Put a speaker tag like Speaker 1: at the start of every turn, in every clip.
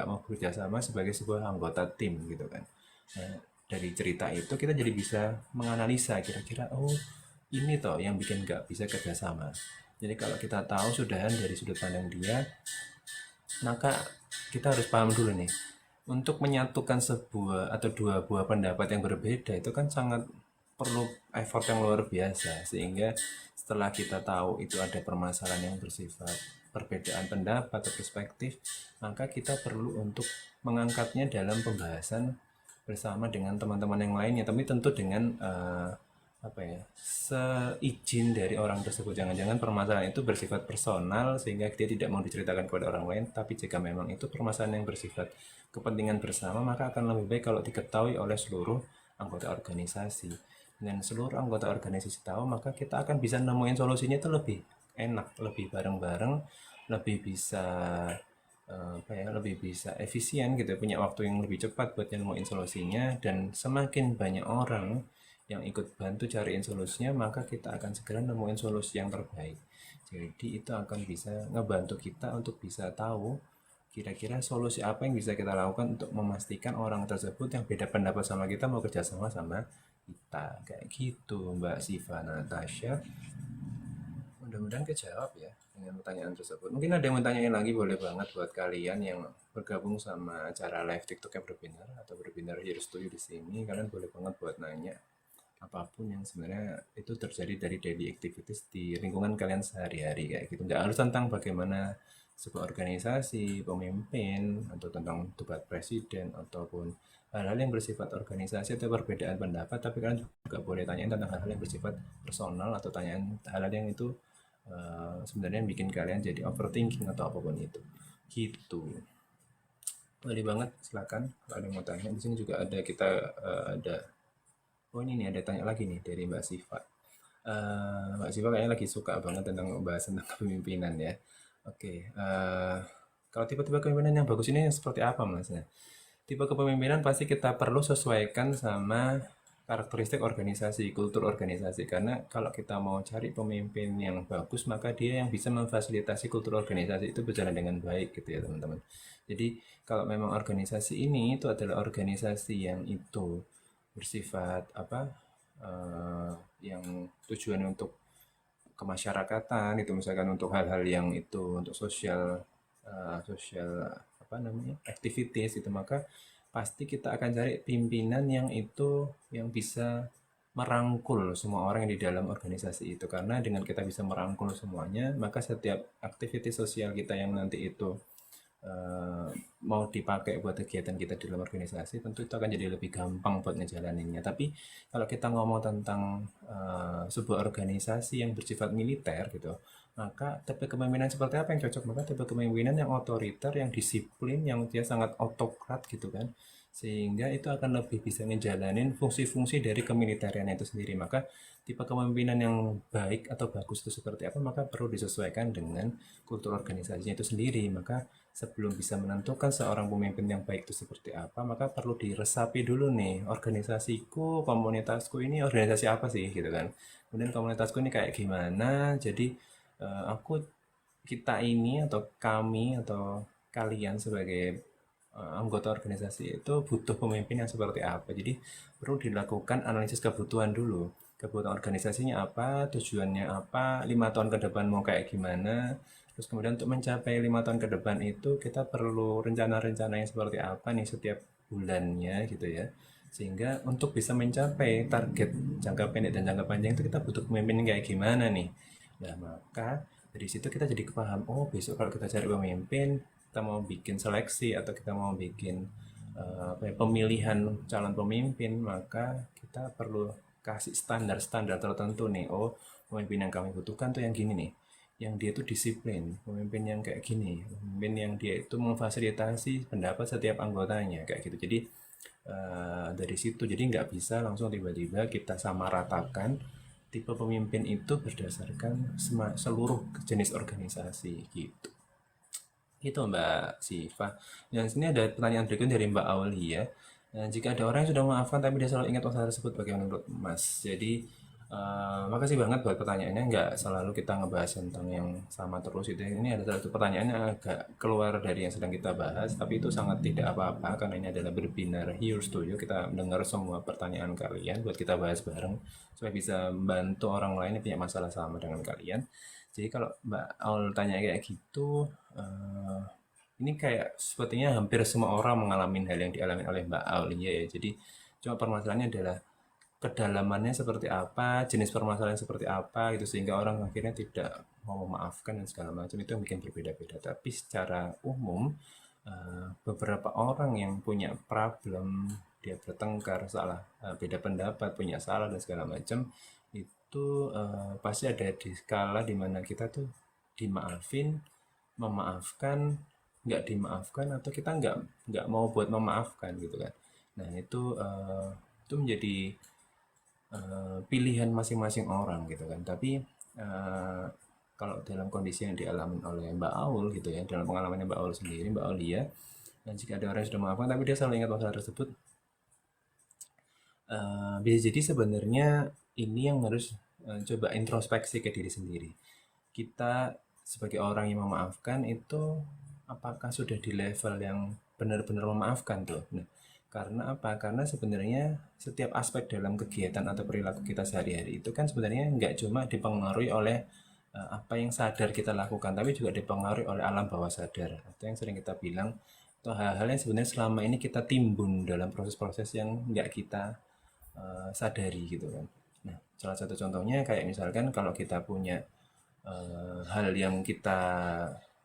Speaker 1: nggak mau bekerja sama sebagai sebuah anggota tim gitu kan. Nah, dari cerita itu kita jadi bisa menganalisa kira-kira oh ini toh yang bikin nggak bisa kerjasama. Jadi kalau kita tahu sudahan dari sudut pandang dia, maka kita harus paham dulu nih, untuk menyatukan sebuah atau dua buah pendapat yang berbeda itu kan sangat perlu effort yang luar biasa. Sehingga setelah kita tahu itu ada permasalahan yang bersifat perbedaan pendapat atau perspektif, maka kita perlu untuk mengangkatnya dalam pembahasan bersama dengan teman-teman yang lainnya, tapi tentu dengan apa ya, seizin dari orang tersebut. Jangan-jangan permasalahan itu bersifat personal sehingga dia tidak mau diceritakan kepada orang lain, tapi jika memang itu permasalahan yang bersifat kepentingan bersama, maka akan lebih baik kalau diketahui oleh seluruh anggota organisasi. Dengan seluruh anggota organisasi tahu, maka kita akan bisa nemuin solusinya itu lebih enak, lebih bareng-bareng, lebih bisa apa ya, lebih bisa efisien gitu, punya waktu yang lebih cepat buat nemuin solusinya. Dan semakin banyak orang yang ikut bantu cariin solusinya, maka kita akan segera nemuin solusi yang terbaik. Jadi itu akan bisa ngebantu kita untuk bisa tahu kira-kira solusi apa yang bisa kita lakukan untuk memastikan orang tersebut yang beda pendapat sama kita mau kerjasama sama kita. Kayak gitu Mbak Siva Natasha. Mudah-mudahan kejawab ya dengan pertanyaan tersebut. Mungkin ada yang mau tanyain lagi, boleh banget buat kalian yang bergabung sama acara live TikTok yang berbinar atau berbinar Here's to You di sini. Kalian boleh banget buat nanya apapun yang sebenarnya itu terjadi dari daily activities di lingkungan kalian sehari-hari kayak gitu. Nggak harus tentang bagaimana sebuah organisasi, pemimpin, atau tentang debat presiden, ataupun hal-hal yang bersifat organisasi atau perbedaan pendapat, tapi kalian juga boleh tanyain tentang hal-hal yang bersifat personal atau tanyaan hal-hal yang itu sebenarnya bikin kalian jadi overthinking atau apapun itu. Gitu. Boleh banget, silakan kalau ada yang mau tanya. Di sini juga ada kita ada oh ini nih ada tanya lagi nih dari Mbak Siva. Mbak Siva kayaknya lagi suka banget tentang membahas tentang kepemimpinan ya. Oke, kalau tipe-tipe kepemimpinan yang bagus ini seperti apa Mas? Nah, tipe kepemimpinan pasti kita perlu sesuaikan sama karakteristik organisasi, kultur organisasi. Karena kalau kita mau cari pemimpin yang bagus, maka dia yang bisa memfasilitasi kultur organisasi itu berjalan dengan baik gitu ya teman-teman. Jadi kalau memang organisasi ini itu adalah organisasi yang itu bersifat apa, yang tujuan untuk kemasyarakatan itu, misalkan untuk hal-hal yang itu untuk sosial, sosial apa namanya, activities itu, maka pasti kita akan cari pimpinan yang itu yang bisa merangkul semua orang yang di dalam organisasi itu. Karena dengan kita bisa merangkul semuanya, maka setiap aktivitas sosial kita yang nanti itu eh, mau dipakai buat kegiatan kita di dalam organisasi, tentu itu akan jadi lebih gampang buat ngejalaninnya. Tapi kalau kita ngomong tentang sebuah organisasi yang bersifat militer gitu, maka tipe kepemimpinan seperti apa yang cocok? Maka tipe kepemimpinan yang otoriter, yang disiplin, yang dia sangat otokrat gitu kan, sehingga itu akan lebih bisa ngejalanin fungsi-fungsi dari kemiliteran itu sendiri. Maka tipe kepemimpinan yang baik atau bagus itu seperti apa, maka perlu disesuaikan dengan kultur organisasinya itu sendiri. Maka sebelum bisa menentukan seorang pemimpin yang baik itu seperti apa, maka perlu diresapi dulu nih, organisasiku, komunitasku ini organisasi apa sih gitu kan. Kemudian komunitasku ini kayak gimana. Jadi aku, kita ini atau kami atau kalian sebagai anggota organisasi itu butuh pemimpin yang seperti apa. Jadi perlu dilakukan analisis kebutuhan dulu. Kebutuhan organisasinya apa, tujuannya apa, 5 tahun ke depan mau kayak gimana. Terus kemudian untuk mencapai 5 tahun ke depan itu kita perlu rencana-rencana yang seperti apa nih setiap bulannya gitu ya. Sehingga untuk bisa mencapai target jangka pendek dan jangka panjang itu kita butuh pemimpin yang kayak gimana nih. Nah, maka dari situ kita jadi kepaham, oh besok kalau kita cari pemimpin, kita mau bikin seleksi atau kita mau bikin apa ya, pemilihan calon pemimpin, maka kita perlu kasih standar-standar tertentu nih. Oh, pemimpin yang kami butuhkan tuh yang gini nih. Yang dia itu disiplin, pemimpin yang kayak gini, pemimpin yang dia itu memfasilitasi pendapat setiap anggotanya kayak gitu. Jadi dari situ jadi nggak bisa langsung tiba-tiba kita samaratakan tipe pemimpin itu berdasarkan seluruh jenis organisasi gitu. Itu Mbak Siva. Dan sini ada pertanyaan berikutnya dari Mbak Aulia. Jika ada orang yang sudah memaafkan tapi dia selalu ingat masalah tersebut, bagaimana menurut Mas? Jadi Makasih banget buat pertanyaannya. Nggak selalu kita ngebahas tentang yang sama terus itu. Ini ada satu pertanyaan yang agak keluar dari yang sedang kita bahas, tapi itu sangat tidak apa-apa karena ini adalah berbinar Here Studio. Kita dengar semua pertanyaan kalian buat kita bahas bareng supaya bisa membantu orang lain yang punya masalah sama dengan kalian. Jadi kalau Mbak Aul tanya kayak gitu, ini kayak sepertinya hampir semua orang mengalami hal yang dialami oleh Mbak Aul ya. Jadi cuma permasalahannya adalah kedalamannya seperti apa, jenis permasalahan seperti apa gitu sehingga orang akhirnya tidak mau memaafkan dan segala macam itu yang bikin berbeda-beda. Tapi secara umum beberapa orang yang punya problem dia bertengkar salah beda pendapat punya salah dan segala macam itu pasti ada di skala dimana kita tuh dimaafin, memaafkan, nggak dimaafkan atau kita nggak mau buat memaafkan gitu kan. Nah itu menjadi pilihan masing-masing orang gitu kan. Tapi kalau dalam kondisi yang dialami oleh Mbak Aul gitu ya, dalam pengalamannya Mbak Aul sendiri, Mbak Aulia, dan jika ada orang yang sudah memaafkan tapi dia selalu ingat masalah tersebut, bisa jadi sebenarnya ini yang harus coba introspeksi ke diri sendiri. Kita sebagai orang yang memaafkan itu apakah sudah di level yang benar-benar memaafkan tuh? Nah, karena apa? Karena sebenarnya setiap aspek dalam kegiatan atau perilaku kita sehari-hari itu kan sebenarnya nggak cuma dipengaruhi oleh apa yang sadar kita lakukan, tapi juga dipengaruhi oleh alam bawah sadar. Atau yang sering kita bilang, atau hal-hal yang sebenarnya selama ini kita timbun dalam proses-proses yang nggak kita sadari gitu kan. Nah, salah satu contohnya kayak misalkan kalau kita punya hal yang kita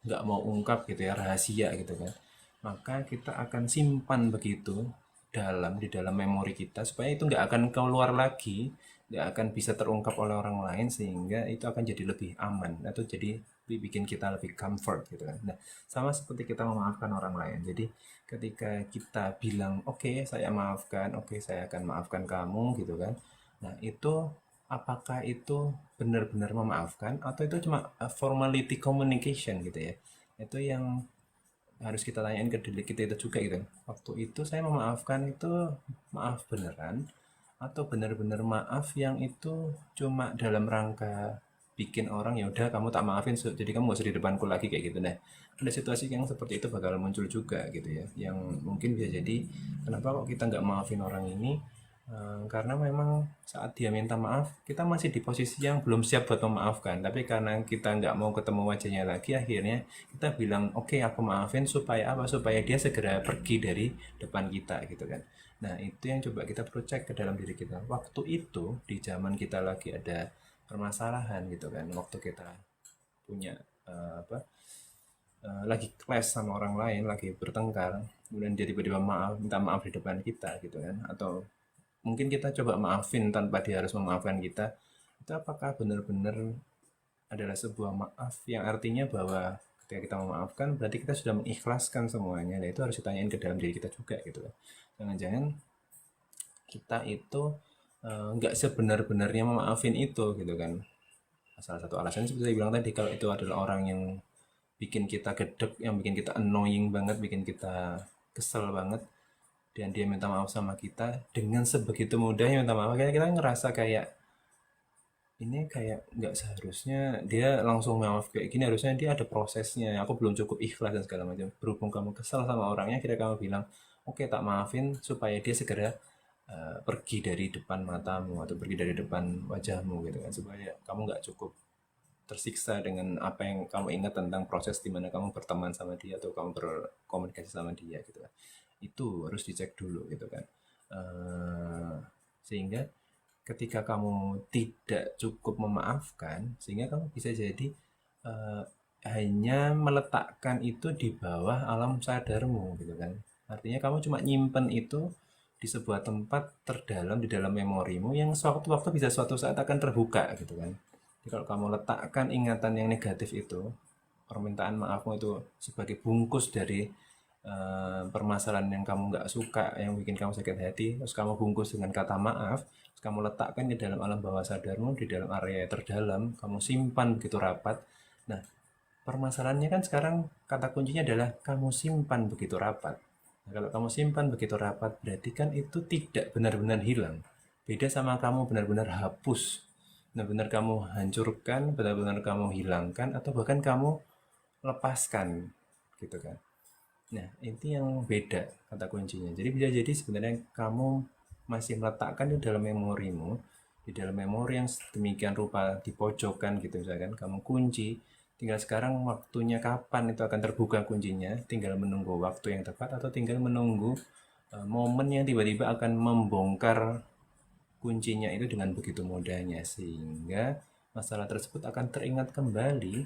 Speaker 1: nggak mau ungkap gitu ya, rahasia gitu kan, maka kita akan simpan begitu di dalam memori kita supaya itu nggak akan keluar lagi, nggak akan bisa terungkap oleh orang lain sehingga itu akan jadi lebih aman atau jadi bikin kita lebih comfort gitu kan. Nah, sama seperti kita memaafkan orang lain. Jadi ketika kita bilang oke, saya maafkan, oke, saya akan maafkan kamu gitu kan. Nah, itu apakah itu benar-benar memaafkan atau itu cuma formality communication gitu ya. Itu yang harus kita tanyain ke diri kita itu juga gitu. Waktu itu saya memaafkan itu maaf beneran atau benar-benar maaf yang itu cuma dalam rangka bikin orang ya udah kamu tak maafin jadi kamu gak usah di depanku lagi kayak gitu. Nah, ada situasi yang seperti itu bakal muncul juga gitu ya, yang mungkin bisa jadi kenapa kok kita nggak maafin orang ini. Karena memang saat dia minta maaf, kita masih di posisi yang belum siap buat memaafkan. Tapi karena kita nggak mau ketemu wajahnya lagi, akhirnya kita bilang, oke, aku maafin supaya apa? Supaya dia segera pergi dari depan kita gitu kan. Nah, itu yang coba kita perlu cek ke dalam diri kita. Waktu itu, di zaman kita lagi ada permasalahan gitu kan. Waktu kita punya apa? Lagi clash sama orang lain, lagi bertengkar, kemudian dia tiba-tiba minta maaf di depan kita gitu kan. Atau mungkin kita coba maafin tanpa dia harus memaafkan kita, itu apakah benar-benar adalah sebuah maaf yang artinya bahwa ketika kita memaafkan berarti kita sudah mengikhlaskan semuanya. Nah, itu harus ditanyain ke dalam diri kita juga gitu kan. Jangan-jangan kita itu nggak sebenar-benarnya memaafin itu gitu kan. Salah satu alasannya seperti saya bilang tadi, kalau itu adalah orang yang bikin kita gedek, yang bikin kita annoying banget, bikin kita kesel banget, dan dia minta maaf sama kita dengan sebegitu mudahnya minta maaf, kayak kita ngerasa kayak ini kayak nggak seharusnya dia langsung maaf kayak gini, harusnya dia ada prosesnya, aku belum cukup ikhlas dan segala macam. Berhubung kamu kesal sama orangnya, kira kamu bilang oke, tak maafin supaya dia segera pergi dari depan matamu atau pergi dari depan wajahmu gitu kan, supaya kamu nggak cukup tersiksa dengan apa yang kamu ingat tentang proses di mana kamu berteman sama dia atau kamu berkomunikasi sama dia gitu kan. Itu harus dicek dulu gitu kan. Sehingga ketika kamu tidak cukup memaafkan, sehingga kamu bisa jadi eh, hanya meletakkan itu di bawah alam sadarmu gitu kan. Artinya kamu cuma nyimpen itu di sebuah tempat terdalam di dalam memorimu yang suatu waktu bisa suatu saat akan terbuka gitu kan. Jadi kalau kamu letakkan ingatan yang negatif itu, permintaan maafmu itu sebagai bungkus dari permasalahan yang kamu nggak suka, yang bikin kamu sakit hati, terus kamu bungkus dengan kata maaf, terus kamu letakkan di dalam alam bawah sadarmu, di dalam area terdalam, kamu simpan begitu rapat. Nah, permasalahannya kan sekarang kata kuncinya adalah kamu simpan begitu rapat. Nah, kalau kamu simpan begitu rapat, berarti kan itu tidak benar-benar hilang. Beda sama kamu benar-benar hapus. benar-benar kamu hancurkan, benar-benar kamu hilangkan, atau bahkan kamu lepaskan gitu kan. Nah, itu yang beda kata kuncinya. Jadi bisa jadi sebenarnya kamu masih meletakkan di dalam memorimu, di dalam memori yang demikian rupa di pojokan gitu misalkan, kamu kunci, tinggal sekarang waktunya kapan itu akan terbuka kuncinya, tinggal menunggu waktu yang tepat atau tinggal menunggu momen yang tiba-tiba akan membongkar kuncinya itu dengan begitu mudahnya sehingga masalah tersebut akan teringat kembali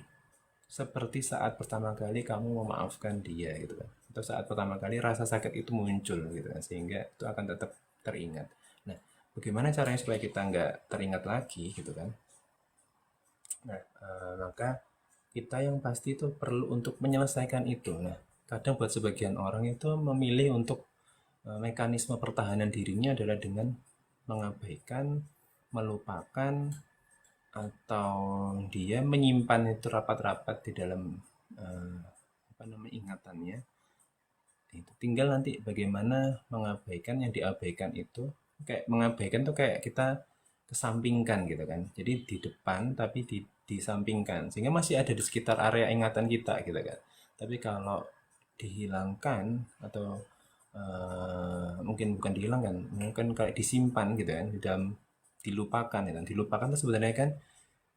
Speaker 1: seperti saat pertama kali kamu memaafkan dia gitu kan, atau saat pertama kali rasa sakit itu muncul gitu kan, sehingga itu akan tetap teringat. Nah, bagaimana caranya supaya kita nggak teringat lagi gitu kan? Nah, maka kita yang pasti itu perlu untuk menyelesaikan itu. Nah, kadang buat sebagian orang itu memilih untuk mekanisme pertahanan dirinya adalah dengan mengabaikan, melupakan, atau dia menyimpan itu rapat-rapat di dalam eh, apa namanya ingatannya. Itu tinggal nanti bagaimana mengabaikan yang diabaikan itu, kayak mengabaikan tuh kayak kita kesampingkan gitu kan, jadi di depan tapi disampingkan sehingga masih ada di sekitar area ingatan kita gitu kan. Tapi kalau dihilangkan atau mungkin bukan dihilangkan, mungkin kayak disimpan gitu kan di dalam, dilupakan gitu. Dilupakan itu sebenarnya kan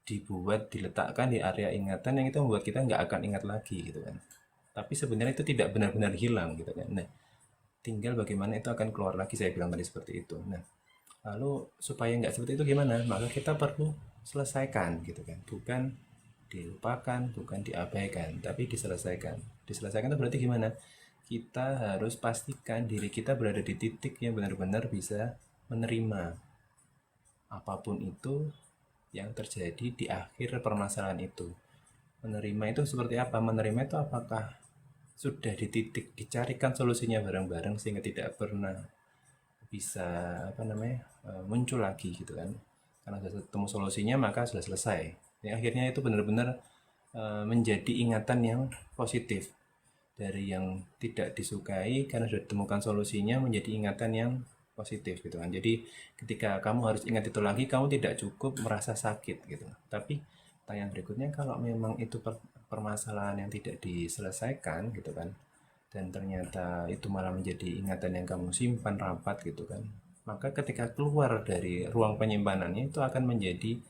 Speaker 1: dibuat, diletakkan di area ingatan yang itu membuat kita nggak akan ingat lagi gitu kan. Tapi sebenarnya itu tidak benar-benar hilang gitu kan. Nah, tinggal bagaimana itu akan keluar lagi, saya bilang tadi seperti itu. Nah, lalu supaya nggak seperti itu gimana? Maka kita perlu selesaikan gitu kan. Bukan dilupakan, bukan diabaikan, tapi diselesaikan. Diselesaikan itu berarti gimana? Kita harus pastikan diri kita berada di titik yang benar-benar bisa menerima apapun itu yang terjadi di akhir permasalahan itu. Menerima itu seperti apa? Menerima itu apakah sudah di titik dicarikan solusinya bareng-bareng sehingga tidak pernah bisa apa namanya muncul lagi gitu kan? Karena sudah ketemu solusinya maka sudah selesai. Ya, akhirnya itu benar-benar menjadi ingatan yang positif, dari yang tidak disukai karena sudah ditemukan solusinya menjadi ingatan yang positif gitu kan. Jadi ketika kamu harus ingat itu lagi, kamu tidak cukup merasa sakit gitu. Tapi tanyaan berikutnya, kalau memang itu permasalahan yang tidak diselesaikan gitu kan, dan ternyata itu malah menjadi ingatan yang kamu simpan rapat gitu kan, maka ketika keluar dari ruang penyimpanannya itu akan menjadi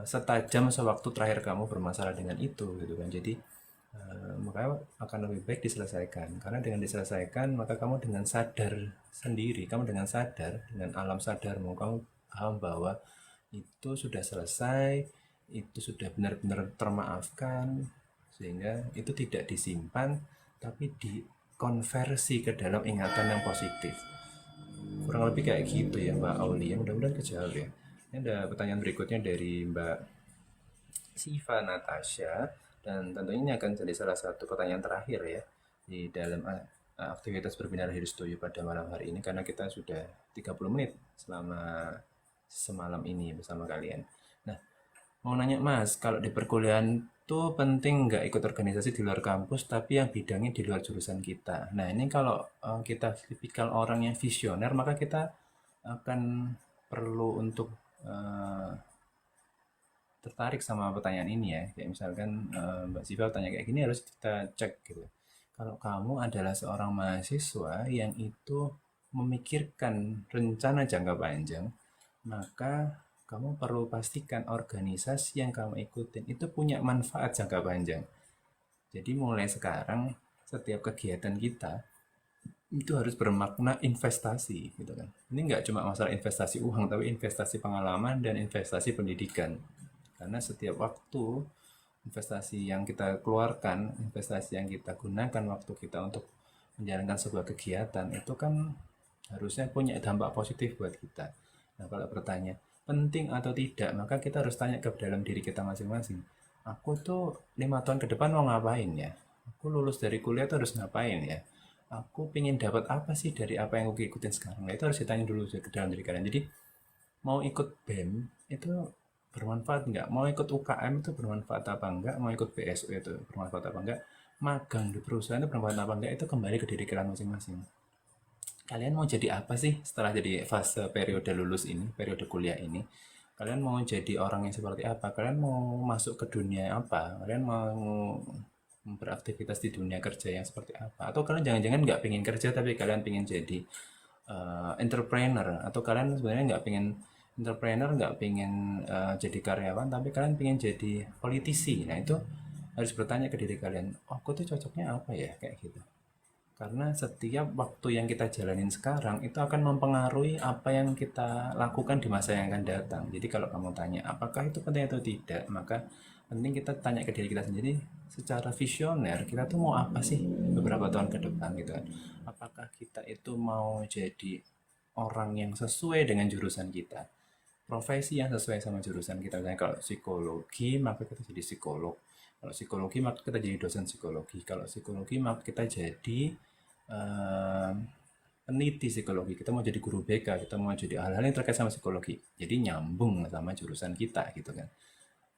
Speaker 1: setajam sewaktu terakhir kamu bermasalah dengan itu gitu kan. Jadi maka akan lebih baik diselesaikan, karena dengan diselesaikan maka kamu dengan sadar sendiri, kamu dengan sadar, dengan alam sadarmu kamu paham bahwa itu sudah selesai, itu sudah benar-benar termaafkan, sehingga itu tidak disimpan tapi dikonversi ke dalam ingatan yang positif. Kurang lebih kayak gitu ya Mbak Aulia, mudah-mudahan kejawab ya. Ini ada pertanyaan berikutnya dari Mbak Siva Natasha, dan tentunya ini akan jadi salah satu pertanyaan terakhir ya di dalam aktivitas berbinar Hidup Setuju pada malam hari ini, karena kita sudah 30 menit selama semalam ini bersama kalian. Nah, mau nanya Mas, kalau di perkuliahan tuh penting nggak ikut organisasi di luar kampus tapi yang bidangnya di luar jurusan kita? Nah, ini kalau kita tipikal orang yang visioner, maka kita akan perlu untuk eh, tertarik sama pertanyaan ini ya. Kayak misalkan Mbak Siva tanya kayak gini, harus kita cek gitu. Kalau kamu adalah seorang mahasiswa yang itu memikirkan rencana jangka panjang, maka kamu perlu pastikan organisasi yang kamu ikutin itu punya manfaat jangka panjang. Jadi mulai sekarang setiap kegiatan kita itu harus bermakna investasi gitu kan. Ini nggak cuma masalah investasi uang, tapi investasi pengalaman dan investasi pendidikan. Karena setiap waktu investasi yang kita keluarkan, investasi yang kita gunakan waktu kita untuk menjalankan sebuah kegiatan itu kan harusnya punya dampak positif buat kita. Nah, kalau bertanya penting atau tidak, maka kita harus tanya ke dalam diri kita masing-masing. Aku tuh 5 tahun ke depan mau ngapain ya? Aku lulus dari kuliah tuh harus ngapain ya? Aku pengen dapat apa sih dari apa yang aku ikutin sekarang? Nah, itu harus ditanya dulu ke dalam diri kalian. Jadi mau ikut BEM itu bermanfaat nggak? Mau ikut UKM itu bermanfaat apa enggak? Mau ikut BSU itu bermanfaat apa enggak? Magang di perusahaan itu bermanfaat apa enggak? Itu kembali ke diri kalian masing-masing. Kalian mau jadi apa sih setelah jadi fase periode lulus ini, periode kuliah ini? Kalian mau jadi orang yang seperti apa? Kalian mau masuk ke dunia apa? Kalian mau beraktivitas di dunia kerja yang seperti apa? Atau kalian jangan-jangan nggak pengen kerja tapi kalian pengen jadi entrepreneur? Atau kalian sebenarnya nggak pengen entrepreneur, nggak pengen jadi karyawan, tapi kalian pengen jadi politisi? Nah itu harus bertanya ke diri kalian, oh aku tuh cocoknya apa ya kayak gitu. Karena setiap waktu yang kita jalanin sekarang itu akan mempengaruhi apa yang kita lakukan di masa yang akan datang. Jadi kalau kamu tanya apakah itu penting atau tidak, maka penting kita tanya ke diri kita sendiri secara visioner, kita tuh mau apa sih beberapa tahun ke depan gitu kan. Apakah kita itu mau jadi orang yang sesuai dengan jurusan kita, profesi yang sesuai sama jurusan kita. Misalnya kalau psikologi maka kita jadi psikolog, kalau psikologi maka kita jadi dosen psikologi, kalau psikologi maka kita jadi eh, peneliti psikologi, kita mau jadi guru BK, kita mau jadi hal-hal yang terkait sama psikologi, jadi nyambung sama jurusan kita gitu kan.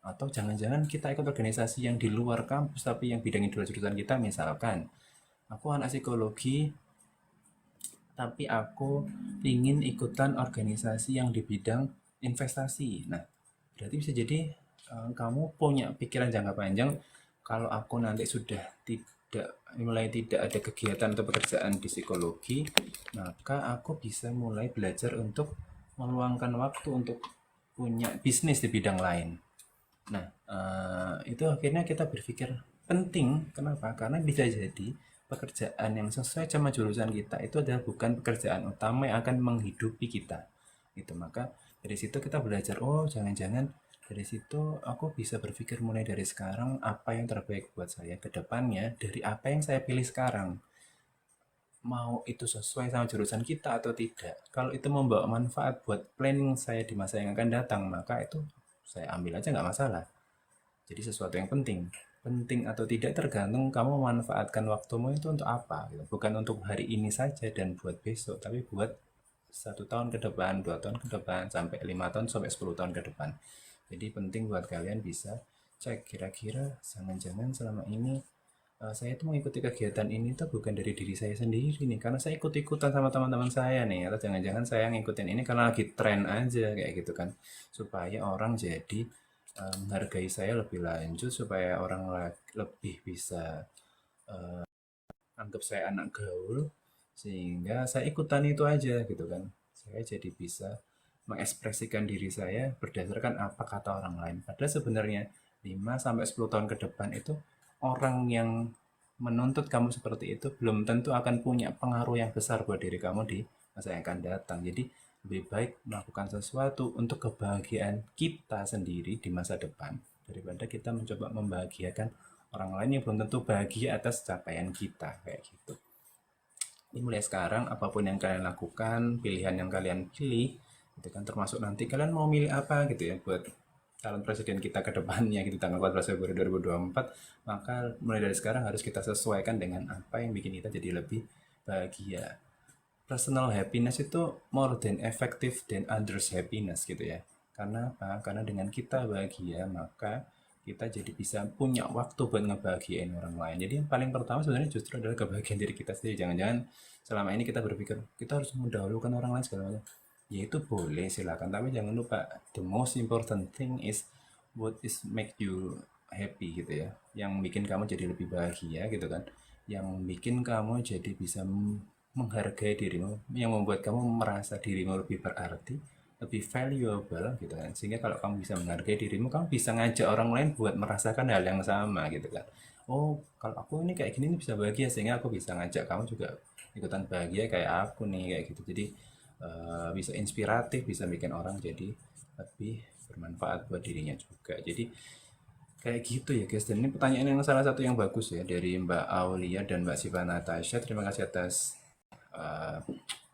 Speaker 1: Atau jangan-jangan kita ikut organisasi yang di luar kampus tapi yang bidangnya di luar jurusan kita. Misalkan aku anak psikologi tapi aku ingin ikutan organisasi yang di bidang investasi. Nah, berarti bisa jadi kamu punya pikiran jangka panjang, kalau aku nanti sudah tidak ada kegiatan atau pekerjaan di psikologi, maka aku bisa mulai belajar untuk meluangkan waktu untuk punya bisnis di bidang lain. Nah, itu akhirnya kita berpikir penting. Kenapa? Karena bisa jadi pekerjaan yang sesuai sama jurusan kita itu adalah bukan pekerjaan utama yang akan menghidupi kita. Gitu. Maka dari situ kita belajar, oh jangan-jangan dari situ aku bisa berpikir mulai dari sekarang apa yang terbaik buat saya ke depannya dari apa yang saya pilih sekarang. Mau itu sesuai sama jurusan kita atau tidak. Kalau itu membawa manfaat buat planning saya di masa yang akan datang, maka itu saya ambil aja nggak masalah. Jadi sesuatu yang penting. Penting atau tidak tergantung kamu memanfaatkan waktumu itu untuk apa. Gitu. Bukan untuk hari ini saja dan buat besok, tapi buat 1 tahun ke depan, 2 tahun ke depan, sampai 5 tahun, sampai 10 tahun ke depan. Jadi penting buat kalian bisa cek kira-kira jangan-jangan selama ini saya tuh mengikuti kegiatan ini tuh bukan dari diri saya sendiri nih, karena saya ikut-ikutan sama teman-teman saya nih, atau jangan-jangan saya ngikutin ini karena lagi tren aja kayak gitu kan, supaya orang jadi menghargai saya lebih lanjut, supaya orang lebih bisa anggap saya anak gaul, sehingga saya ikutan itu aja gitu kan. Saya jadi bisa mengekspresikan diri saya berdasarkan apa kata orang lain. Padahal sebenarnya 5 sampai 10 tahun ke depan itu orang yang menuntut kamu seperti itu belum tentu akan punya pengaruh yang besar buat diri kamu di masa yang akan datang. Jadi lebih baik melakukan sesuatu untuk kebahagiaan kita sendiri di masa depan daripada kita mencoba membahagiakan orang lain yang belum tentu bahagia atas capaian kita kayak gitu. Ini mulai sekarang apapun yang kalian lakukan, pilihan yang kalian pilih, itu kan termasuk nanti kalian mau milih apa gitu ya buat calon presiden kita ke depannya gitu tanggal 14 Februari 2024, maka mulai dari sekarang harus kita sesuaikan dengan apa yang bikin kita jadi lebih bahagia. Personal happiness itu more than effective than others happiness gitu ya. Karena apa? Karena dengan kita bahagia maka kita jadi bisa punya waktu buat ngebahagiain orang lain. Jadi yang paling pertama sebenarnya justru adalah kebahagiaan diri kita sendiri. Jangan-jangan selama ini kita berpikir kita harus mendahulukan orang lain segala macam. Ya itu boleh silakan, tapi jangan lupa the most important thing is what is make you happy gitu ya. Yang bikin kamu jadi lebih bahagia gitu kan. Yang bikin kamu jadi bisa menghargai dirimu, yang membuat kamu merasa dirimu lebih berarti, lebih valuable gitu kan. Sehingga kalau kamu bisa menghargai dirimu, kamu bisa ngajak orang lain buat merasakan hal yang sama gitu kan. Oh, kalau aku ini kayak gini bisa bahagia, sehingga aku bisa ngajak kamu juga ikutan bahagia kayak aku nih kayak gitu. Jadi bisa inspiratif, bisa bikin orang jadi lebih bermanfaat buat dirinya juga. Jadi kayak gitu ya guys. Dan ini pertanyaan yang salah satu yang bagus ya dari Mbak Aulia dan Mbak Siva Natasha. Terima kasih atas uh,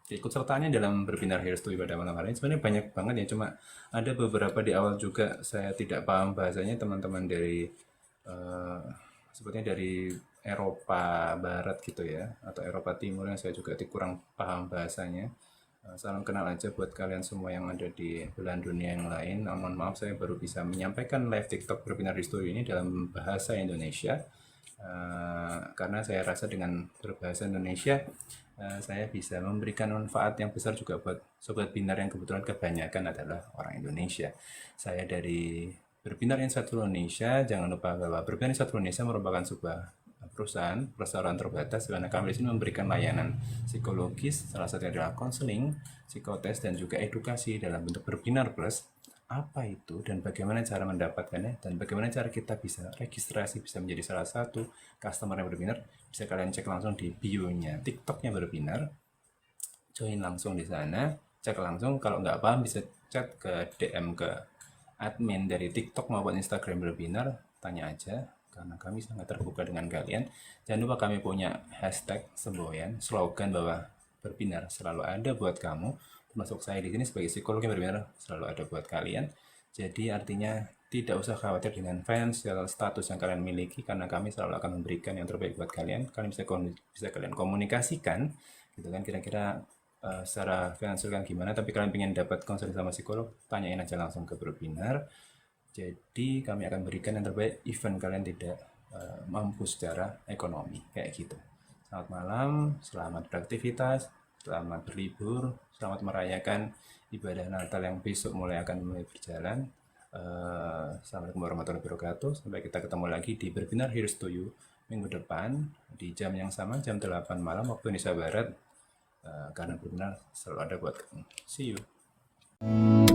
Speaker 1: ikut sertanya dalam berbinar Here's to pada malam hari ini. Sebenarnya banyak banget ya, cuma ada beberapa di awal juga saya tidak paham bahasanya. Teman-teman dari uh, sepertinya dari Eropa Barat gitu ya, atau Eropa Timur yang saya juga kurang paham bahasanya. Salam kenal aja buat kalian semua yang ada di belahan dunia yang lain. Mohon maaf saya baru bisa menyampaikan live TikTok berbinar history ini dalam bahasa Indonesia. Karena saya rasa dengan berbahasa Indonesia saya bisa memberikan manfaat yang besar juga buat Sobat Binar yang kebetulan kebanyakan adalah orang Indonesia. Saya dari Berbinar Insatu Indonesia, jangan lupa bahwa Berbinar Insatu Indonesia merupakan sebuah perusahaan restoran terbatas karena kami di sini memberikan layanan psikologis, salah satunya adalah konseling, psikotes, dan juga edukasi dalam bentuk Berbinar Plus. Apa itu dan bagaimana cara mendapatkannya dan bagaimana cara kita bisa registrasi bisa menjadi salah satu customer yang Berbinar, bisa kalian cek langsung di bio-nya TikToknya Berbinar, join langsung di sana, cek langsung. Kalau nggak paham bisa chat ke DM ke admin dari TikTok maupun Instagram Berbinar, tanya aja karena kami sangat terbuka dengan kalian. Jangan lupa kami punya hashtag semboyan, slogan bahwa Berbinar selalu ada buat kamu, termasuk saya di sini sebagai psikolog yang Berbinar selalu ada buat kalian. Jadi artinya tidak usah khawatir dengan financial status yang kalian miliki karena kami selalu akan memberikan yang terbaik buat kalian. Kalian bisa kalian komunikasikan gitu kan, kira-kira secara finansial kan gimana, tapi kalian ingin dapat konseling sama psikolog, tanyain aja langsung ke Berbinar. Jadi kami akan berikan yang terbaik even kalian tidak mampu secara ekonomi kayak gitu. Selamat malam, selamat beraktivitas, selamat berlibur, selamat merayakan ibadah Natal yang besok mulai berjalan. Assalamualaikum warahmatullahi wabarakatuh. Sampai kita ketemu lagi di Berbinar Here's to You minggu depan di jam yang sama, jam 8 malam waktu Indonesia Barat. Karena Berbinar selalu ada buat kamu. See you.